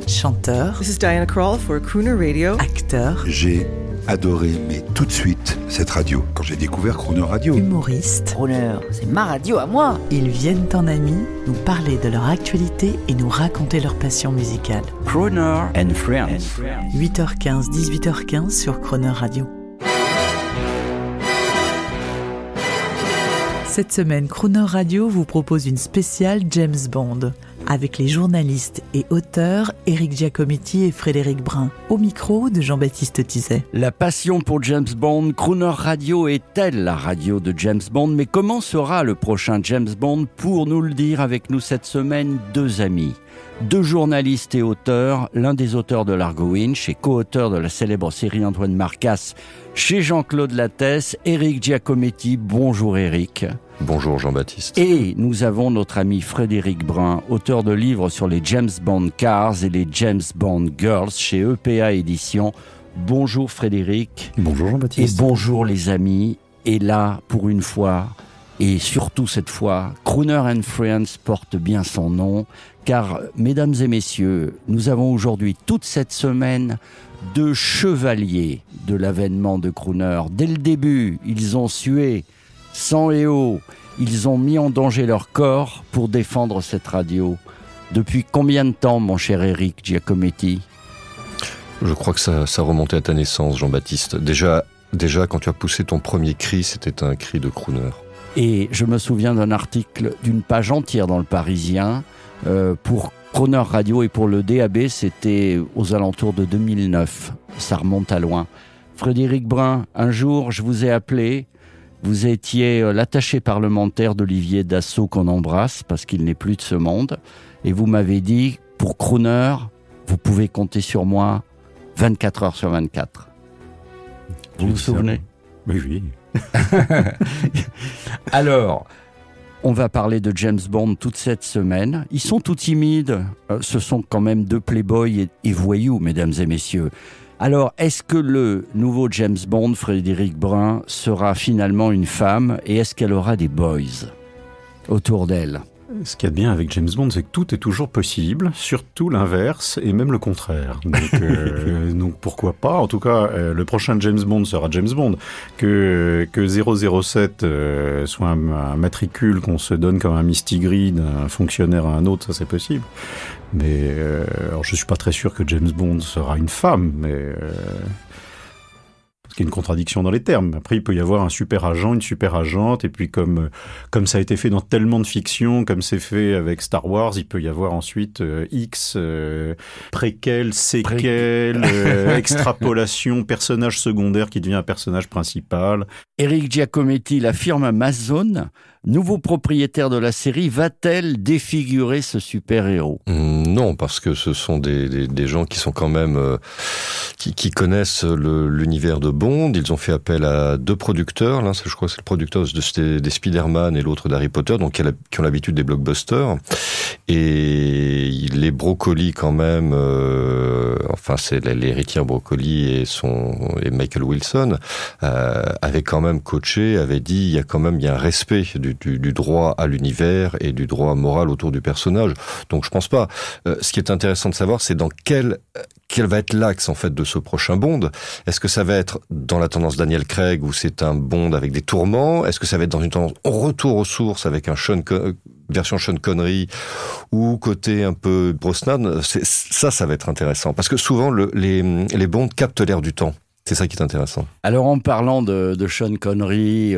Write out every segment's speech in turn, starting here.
chanteur. This is Diana Krall for Crooner Radio. Acteur. J'ai adoré, mais tout de suite, cette radio, quand j'ai découvert Crooner Radio. Humoriste. Crooner, c'est ma radio à moi. Ils viennent en amis nous parler de leur actualité et nous raconter leur passion musicale. Crooner and Friends. 8h15, 18h15 sur Crooner Radio. Cette semaine, Crooner Radio vous propose une spéciale James Bond avec les journalistes et auteurs Éric Giacometti et Frédéric Brun, au micro de Jean-Baptiste Tizet. La passion pour James Bond, Crooner Radio est-elle la radio de James Bond? Mais comment sera le prochain James Bond? Pour nous le dire avec nous cette semaine, deux amis. Deux journalistes et auteurs, l'un des auteurs de Largo Winch et co-auteur de la célèbre série Antoine Marcas chez Jean-Claude Lattès, Éric Giacometti. Bonjour Éric. Bonjour Jean-Baptiste. Et nous avons notre ami Frédéric Brun, auteur de livres sur les James Bond Cars et les James Bond Girls chez EPA Éditions. Bonjour Frédéric. Bonjour Jean-Baptiste. Et bonjour les amis. Et là, pour une fois, et surtout cette fois, Crooner and Friends porte bien son nom, car, mesdames et messieurs, nous avons aujourd'hui, toute cette semaine, deux chevaliers de l'avènement de Crooner. Dès le début, ils ont sué, sang et eau, ils ont mis en danger leur corps pour défendre cette radio. Depuis combien de temps, mon cher Éric Giacometti? Je crois que ça remontait à ta naissance, Jean-Baptiste. Déjà, quand tu as poussé ton premier cri, c'était un cri de Crooner. Et je me souviens d'un article d'une page entière dans Le Parisien pour Crooner Radio et pour le DAB, c'était aux alentours de 2009. Ça remonte à loin. Frédéric Brun, un jour, je vous ai appelé. Vous étiez l'attaché parlementaire d'Olivier Dassault qu'on embrasse parce qu'il n'est plus de ce monde. Et vous m'avez dit, pour Crooner, vous pouvez compter sur moi 24 heures sur 24. Vous vous souvenez? Oui. Alors, on va parler de James Bond toute cette semaine. Ils sont tout timides. Ce sont quand même deux playboys et voyous, mesdames et messieurs. Alors, est-ce que le nouveau James Bond, Frédéric Brun, sera finalement une femme et est-ce qu'elle aura des boys autour d'elle? Ce qu'il y a de bien avec James Bond, c'est que tout est toujours possible, surtout l'inverse et même le contraire. Donc pourquoi pas? En tout cas, le prochain James Bond sera James Bond. Que 007 soit un matricule qu'on se donne comme un mistigris d'un fonctionnaire à un autre, ça c'est possible. Mais alors je suis pas très sûr que James Bond sera une femme, mais qu'il y a une contradiction dans les termes. Après, il peut y avoir un super agent, une super agente, et puis comme ça a été fait dans tellement de fiction, comme c'est fait avec Star Wars, il peut y avoir ensuite X, préquel, séquel, extrapolation, personnage secondaire qui devient un personnage principal. Éric Giacometti, la firme Amazon, nouveau propriétaire de la série, va-t-elle défigurer ce super-héros? Non, parce que ce sont des gens qui sont quand même qui connaissent l'univers de Bond. Ils ont fait appel à deux producteurs. L'un, je crois que c'est le producteur des Spider-Man et l'autre d'Harry Potter, donc qui ont l'habitude des blockbusters. Et les Broccoli quand même, c'est l'héritière Broccoli et Michael Wilson avaient quand même coaché, avaient dit il y a un respect du droit à l'univers et du droit moral autour du personnage. Donc je pense pas. Ce qui est intéressant de savoir, c'est dans quel va être l'axe en fait de ce prochain Bond. Est-ce que ça va être dans la tendance Daniel Craig où c'est un Bond avec des tourments? Est-ce que ça va être dans une tendance retour aux sources avec un version Sean Connery ou côté un peu Brosnan? Ça va être intéressant parce que souvent les Bonds captent l'air du temps. C'est ça qui est intéressant. Alors en parlant de Sean Connery,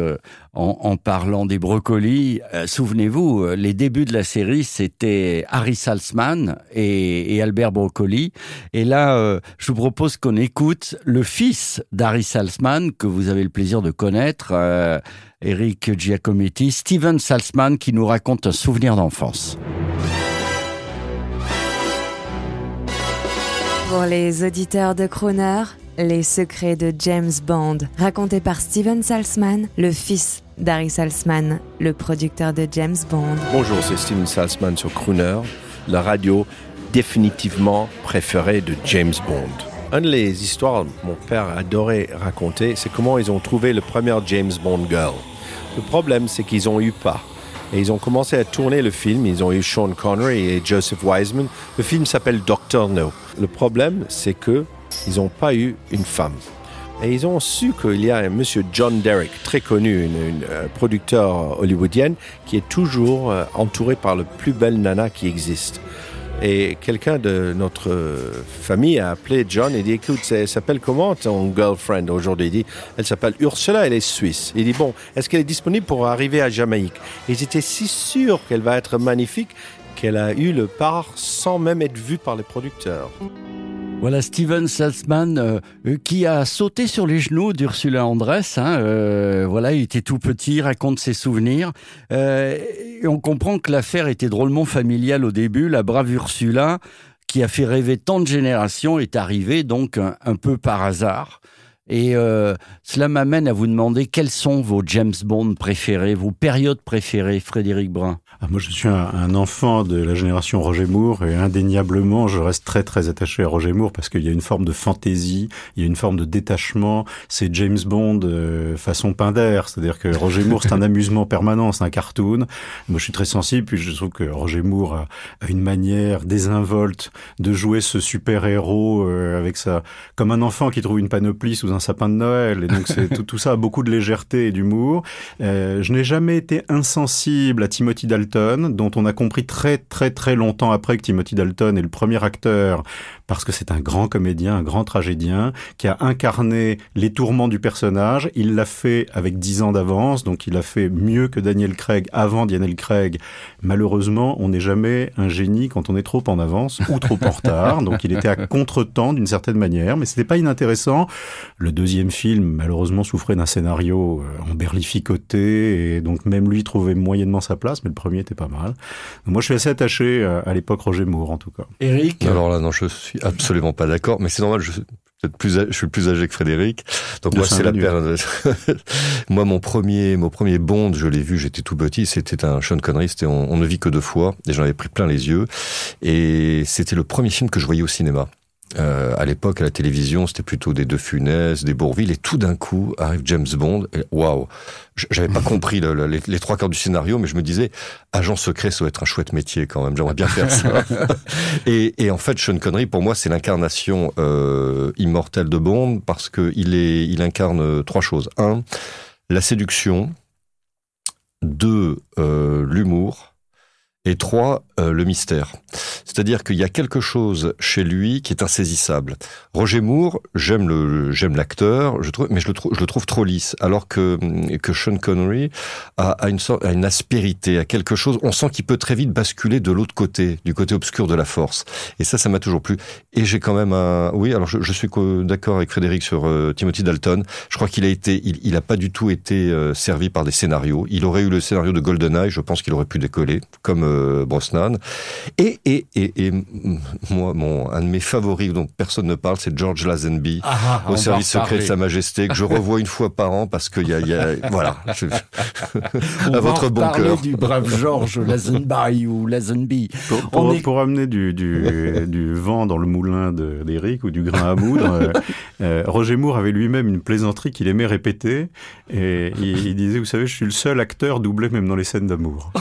en parlant des Broccoli, souvenez-vous, les débuts de la série, c'était Harry Saltzman et Albert Broccoli. Et là, je vous propose qu'on écoute le fils d'Harry Saltzman, que vous avez le plaisir de connaître, Éric Giacometti, Steven Saltzman, qui nous raconte un souvenir d'enfance. Pour les auditeurs de Crooner, les secrets de James Bond, racontés par Steven Saltzman, le fils d'Harry Saltzman, le producteur de James Bond. Bonjour, c'est Steven Saltzman sur Crooner, la radio définitivement préférée de James Bond. Une des histoires que mon père adorait raconter, c'est comment ils ont trouvé le premier James Bond girl. Le problème, c'est qu'ils n'ont eu pas. Et ils ont commencé à tourner le film. Ils ont eu Sean Connery et Joseph Wiseman. Le film s'appelle Dr. No. Le problème, c'est qu'ils n'ont pas eu une femme. Et ils ont su qu'il y a un monsieur John Derek, très connu, un producteur hollywoodien, qui est toujours entouré par le plus belle nana qui existe. Et quelqu'un de notre famille a appelé John et dit, écoute, elle s'appelle comment ton girlfriend aujourd'hui? Il dit, elle s'appelle Ursula, elle est suisse. Il dit, bon, est-ce qu'elle est disponible pour arriver à Jamaïque? Et ils étaient si sûrs qu'elle va être magnifique qu'elle a eu le part sans même être vue par les producteurs. Voilà Steven Saltzman qui a sauté sur les genoux d'Ursula Andress. Voilà, il était tout petit, il raconte ses souvenirs. Et on comprend que l'affaire était drôlement familiale au début. La brave Ursula, qui a fait rêver tant de générations, est arrivée donc un peu par hasard. Et cela m'amène à vous demander quels sont vos James Bond préférés, vos périodes préférées, Frédéric Brun. Moi, je suis un enfant de la génération Roger Moore et indéniablement, je reste très très attaché à Roger Moore parce qu'il y a une forme de fantaisie, il y a une forme de détachement. C'est James Bond façon Pinder, c'est-à-dire que Roger Moore, c'est un amusement permanent, c'est un cartoon. Moi, je suis très sensible, puis je trouve que Roger Moore a une manière désinvolte de jouer ce super-héros avec ça, comme un enfant qui trouve une panoplie sous un sapin de Noël. Et donc, tout ça a beaucoup de légèreté et d'humour. Je n'ai jamais été insensible à Timothy Dalton, dont on a compris très très très longtemps après que Timothy Dalton est le premier acteur, parce que c'est un grand comédien, un grand tragédien, qui a incarné les tourments du personnage. Il l'a fait avec 10 ans d'avance, donc il a fait mieux que Daniel Craig avant Daniel Craig. Malheureusement, on n'est jamais un génie quand on est trop en avance ou trop en retard, donc il était à contre-temps d'une certaine manière, mais c'était pas inintéressant. Le deuxième film, malheureusement, souffrait d'un scénario emberlificoté, et donc même lui trouvait moyennement sa place, mais le premier était pas mal. Moi, je suis assez attaché à l'époque Roger Moore, en tout cas. Éric ? Alors là, non, je suis absolument pas d'accord, mais c'est normal, je suis plus âgé que Frédéric. Donc moi, c'est la période. Moi, mon premier Bond, je l'ai vu, j'étais tout petit, c'était un Sean Connery, c'était On ne vit que deux fois, et j'en avais pris plein les yeux. Et c'était le premier film que je voyais au cinéma. À l'époque, à la télévision, c'était plutôt des De Funès, des Bourvil, et tout d'un coup arrive James Bond, et waouh! J'avais pas compris les trois quarts du scénario, mais je me disais, agent secret, ça doit être un chouette métier quand même, j'aimerais bien faire ça. et en fait, Sean Connery, pour moi, c'est l'incarnation immortelle de Bond, parce que il incarne trois choses. 1, la séduction. 2, l'humour. Et 3, le mystère. C'est-à-dire qu'il y a quelque chose chez lui qui est insaisissable. Roger Moore, j'aime l'acteur, mais je le trouve trop lisse. Alors que Sean Connery a une aspérité, a quelque chose. On sent qu'il peut très vite basculer de l'autre côté, du côté obscur de la force. Et ça m'a toujours plu. Et j'ai quand même oui, alors je suis d'accord avec Frédéric sur Timothy Dalton. Je crois il a pas du tout été servi par des scénarios. Il aurait eu le scénario de GoldenEye, je pense qu'il aurait pu décoller, comme Brosnan. Et moi, un de mes favoris dont personne ne parle, c'est George Lazenby, au service secret de Sa Majesté, que je revois une fois par an parce qu'il y a voilà. À votre bon cœur. On va parler du brave George Lazenby ou Lazenby. Pour amener du vent dans le moulin d'Éric ou du grain à moudre, Roger Moore avait lui-même une plaisanterie qu'il aimait répéter, et il disait, vous savez, je suis le seul acteur doublé même dans les scènes d'amour.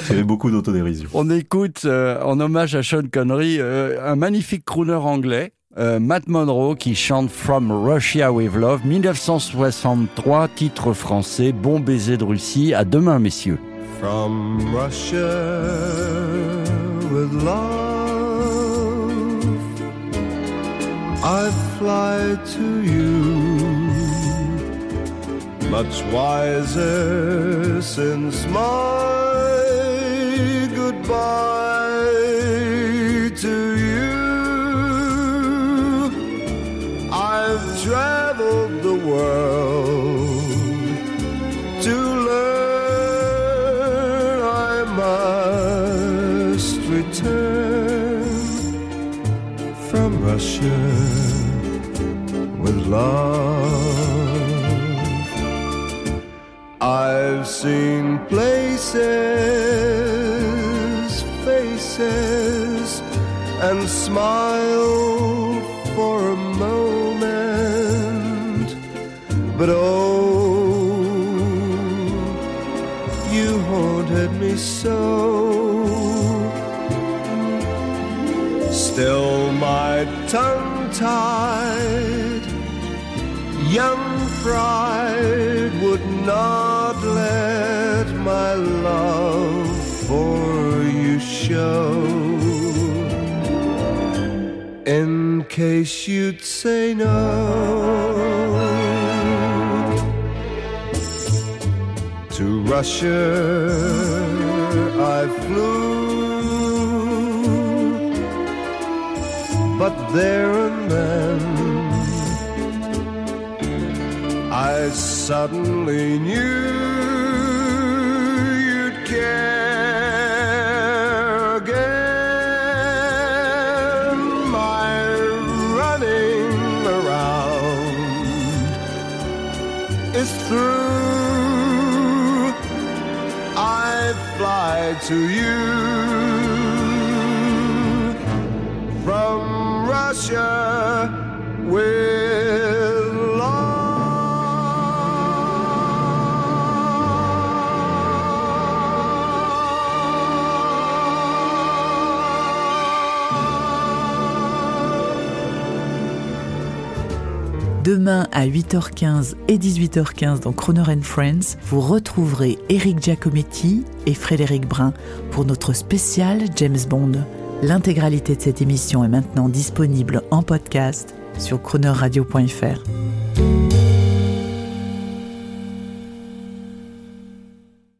Il y avait beaucoup d'autodérision. On écoute, en hommage à Sean Connery, un magnifique crooner anglais, Matt Monro, qui chante From Russia with Love, 1963, titre français, Bon baiser de Russie. À demain, messieurs. From Russia with love, I fly to you, much wiser since my goodbye to you. I've traveled the world to learn I must return from Russia with love. I've seen places, faces, and smiled for a moment, but oh, you so. Still my tongue-tied young pride would not let my love for you show. In case you'd say no. To Russia I flew, but there and then I suddenly knew you'd care again. My running around is through. I fly to you from Russia with love. Demain à 8h15 et 18h15 dans Croner & Friends, vous retrouverez Éric Giacometti et Frédéric Brun pour notre spécial James Bond. L'intégralité de cette émission est maintenant disponible en podcast sur cronerradio.fr.